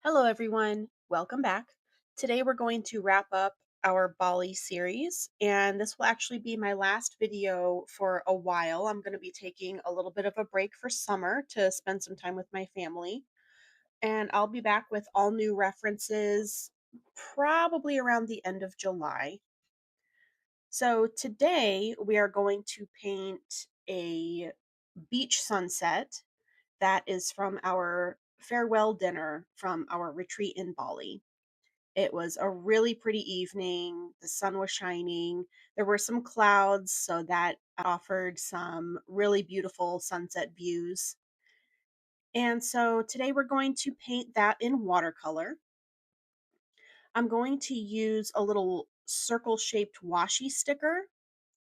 Hello, everyone. Welcome back. Today, we're going to wrap up our Bali series, and this will actually be my last video for a while. I'm going to be taking a little bit of a break for summer to spend some time with my family, and I'll be back with all new references probably around the end of July. So, today, we are going to paint a beach sunset that is from our farewell dinner from our retreat in Bali. It was a really pretty evening. The sun was shining. There were some clouds, so that offered some really beautiful sunset views. And so today we're going to paint that in watercolor. I'm going to use a little circle shaped washi sticker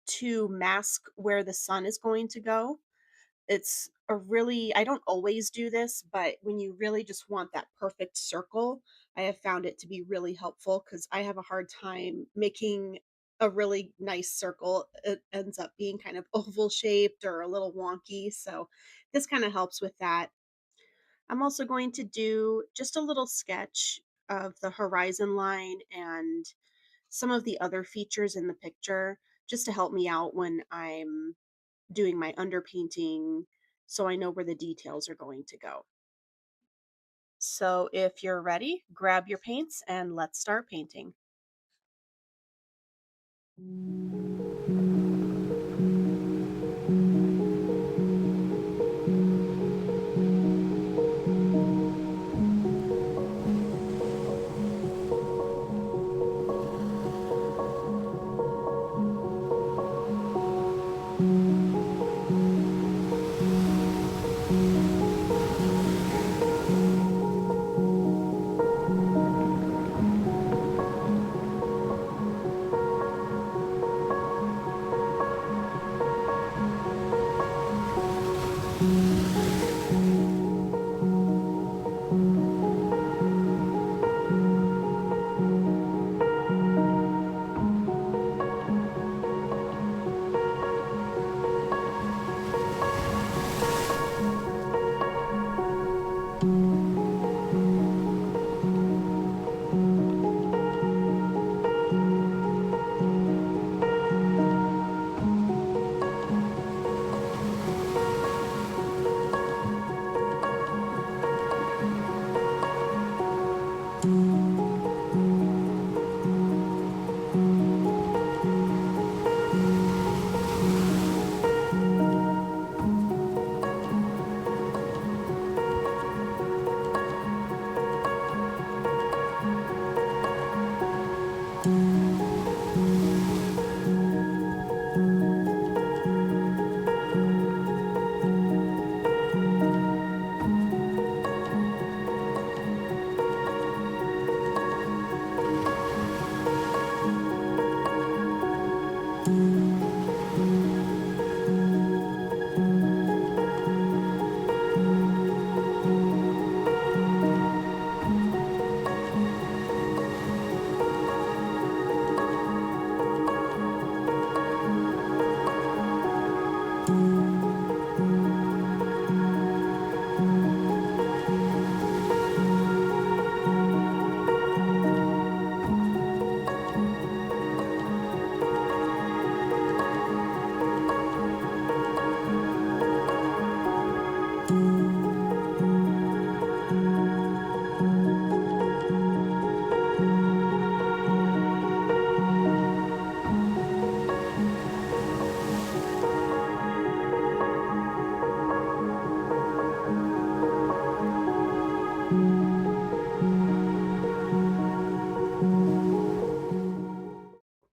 to mask where the sun is going to go. It's a really I don't always do this, but when you really just want that perfect circle, I have found it to be really helpful because I have a hard time making a really nice circle. It ends up being kind of oval shaped or a little wonky, so this kind of helps with that. I'm also going to do just a little sketch of the horizon line and some of the other features in the picture just to help me out when I'm doing my underpainting so I know where the details are going to go. So if you're ready, grab your paints and let's start painting.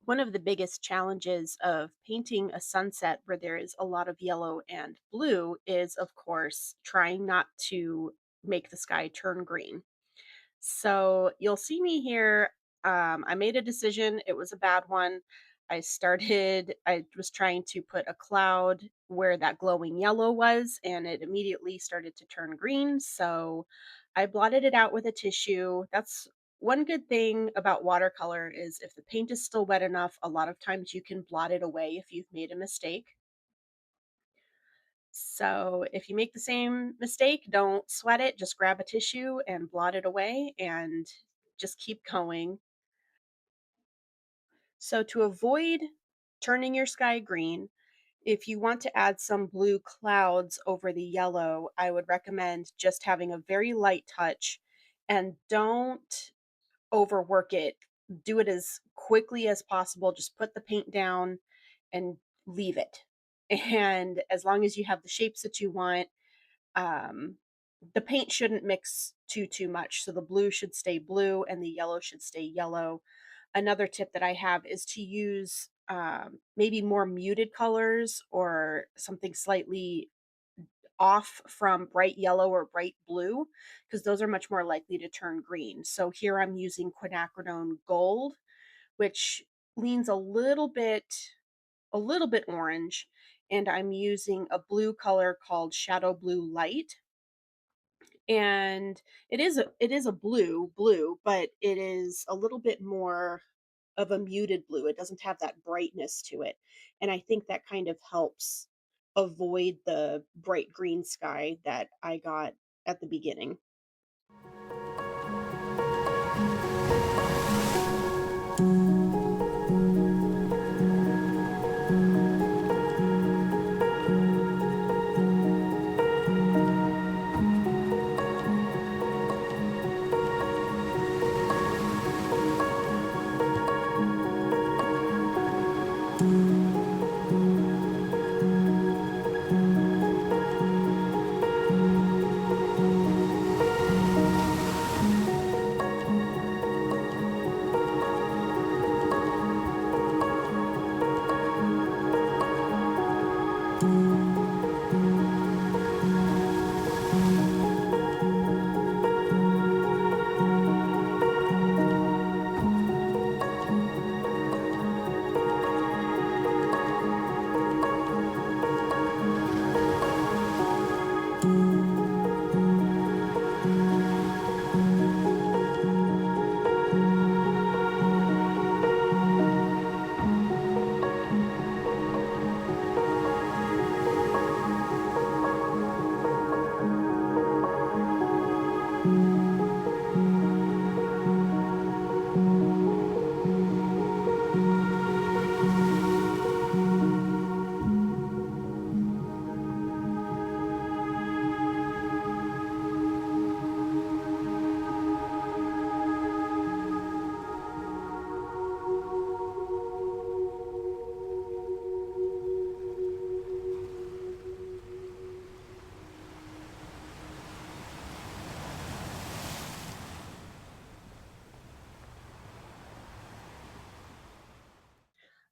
One of the biggest challenges of painting a sunset where there is a lot of yellow and blue is, of course, trying not to make the sky turn green. So you'll see me here. I made a decision. It was a bad one. I was trying to put a cloud where that glowing yellow was, and it immediately started to turn green. So I blotted it out with a tissue. That's one good thing about watercolor is if the paint is still wet enough, a lot of times you can blot it away if you've made a mistake. So if you make the same mistake, don't sweat it. Just grab a tissue and blot it away and just keep going. So to avoid turning your sky green, if you want to add some blue clouds over the yellow, I would recommend just having a very light touch and don't overwork it. Do it as quickly as possible. Just put the paint down and leave it. And as long as you have the shapes that you want, um, the paint shouldn't mix too much. So the blue should stay blue and the yellow should stay yellow. Another tip that I have is to use maybe more muted colors or something slightly off from bright yellow or bright blue, because those are much more likely to turn green. So here I'm using quinacridone gold, which leans a little bit orange, and I'm using a blue color called shadow blue light. And it is a blue, but it is a little bit more of a muted blue. It doesn't have that brightness to it. And I think that kind of helps avoid the bright green sky that I got at the beginning.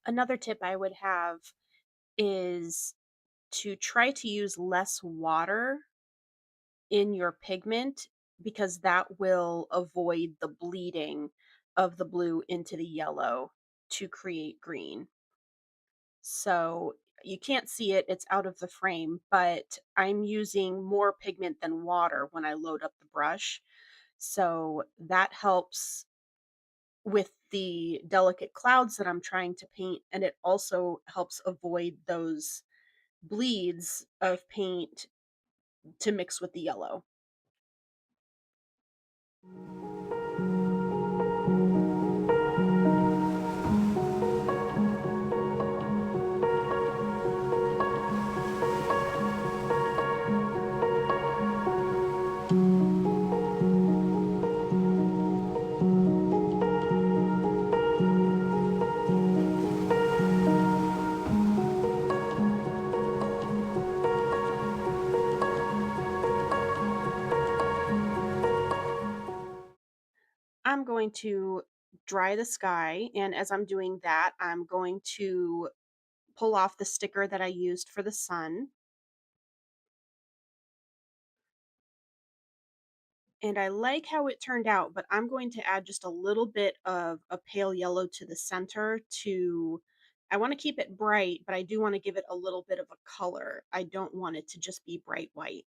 Another tip I would have is to try to use less water in your pigment, because that will avoid the bleeding of the blue into the yellow to create green. So you can't see it, it's out of the frame, but I'm using more pigment than water when I load up the brush. So that helps with the delicate clouds that I'm trying to paint, and it also helps avoid those bleeds of paint to mix with the yellow. I'm going to dry the sky, and as I'm doing that, I'm going to pull off the sticker that I used for the sun. And I like how it turned out, but I'm going to add just a little bit of a pale yellow to the center to I want to keep it bright, but I do want to give it a little bit of a color. I don't want it to just be bright white.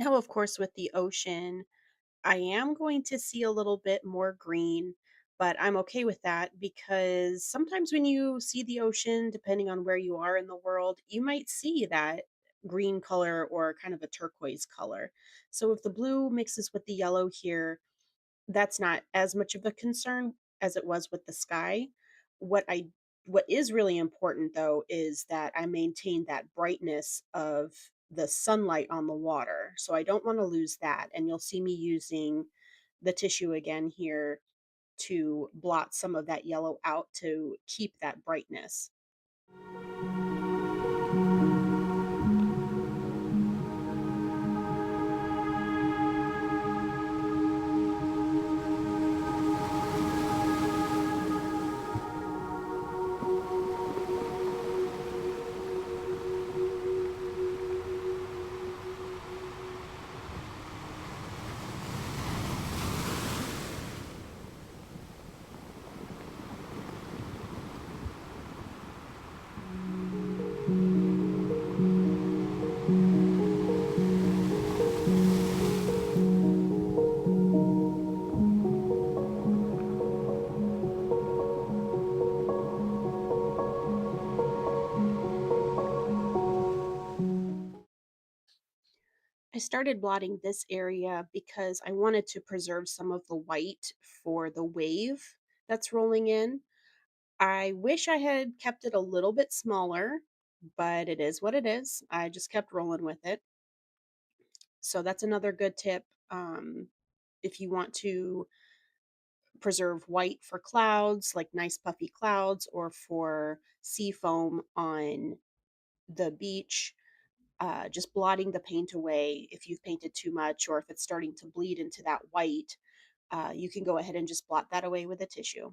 Now, of course, with the ocean, I am going to see a little bit more green, but I'm okay with that because sometimes when you see the ocean, depending on where you are in the world, you might see that green color or kind of a turquoise color. So if the blue mixes with the yellow here, that's not as much of a concern as it was with the sky. What I what is really important though is that I maintain that brightness of the sunlight on the water. So I don't want to lose that. And you'll see me using the tissue again here to blot some of that yellow out to keep that brightness. I started blotting this area because I wanted to preserve some of the white for the wave that's rolling in. I wish I had kept it a little bit smaller, but it is what it is. I just kept rolling with it. So that's another good tip. If you want to preserve white for clouds, like nice puffy clouds, or for sea foam on the beach, just blotting the paint away if you've painted too much or if it's starting to bleed into that white, you can go ahead and just blot that away with a tissue.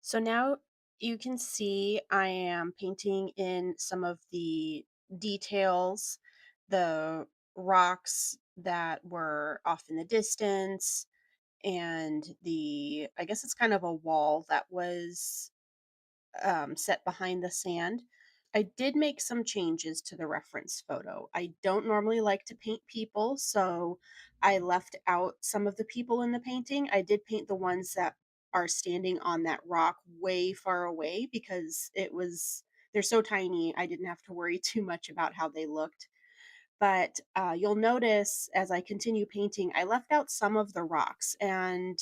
So now you can see I am painting in some of the details, the rocks that were off in the distance, and I guess it's kind of a wall that was set behind the sand. I did make some changes to the reference photo. I don't normally like to paint people, so I left out some of the people in the painting. I did paint the ones that are standing on that rock way far away because they're so tiny, I didn't have to worry too much about how they looked. But you'll notice as I continue painting, I left out some of the rocks, and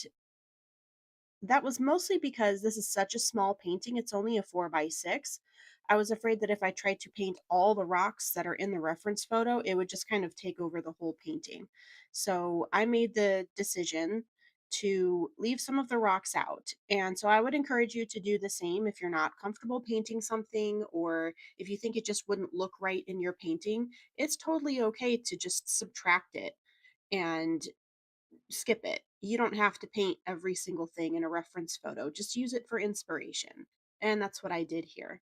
that was mostly because this is such a small painting, it's only a 4 by 6. I was afraid that if I tried to paint all the rocks that are in the reference photo, it would just kind of take over the whole painting. So I made the decision to leave some of the rocks out. And so I would encourage you to do the same if you're not comfortable painting something, or if you think it just wouldn't look right in your painting. It's totally okay to just subtract it and skip it. You don't have to paint every single thing in a reference photo. Just use it for inspiration. And that's what I did here.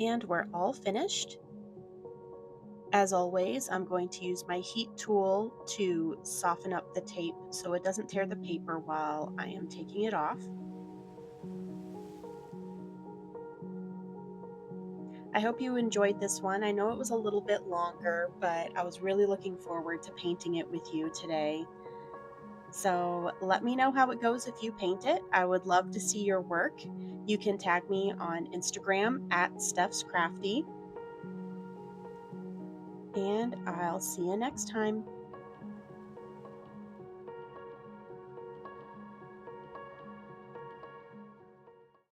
And we're all finished. As always, I'm going to use my heat tool to soften up the tape so it doesn't tear the paper while I am taking it off. I hope you enjoyed this one. I know it was a little bit longer, but I was really looking forward to painting it with you today. So let me know how it goes if you paint it. I would love to see your work. You can tag me on Instagram at Steph's Crafty, and I'll see you next time.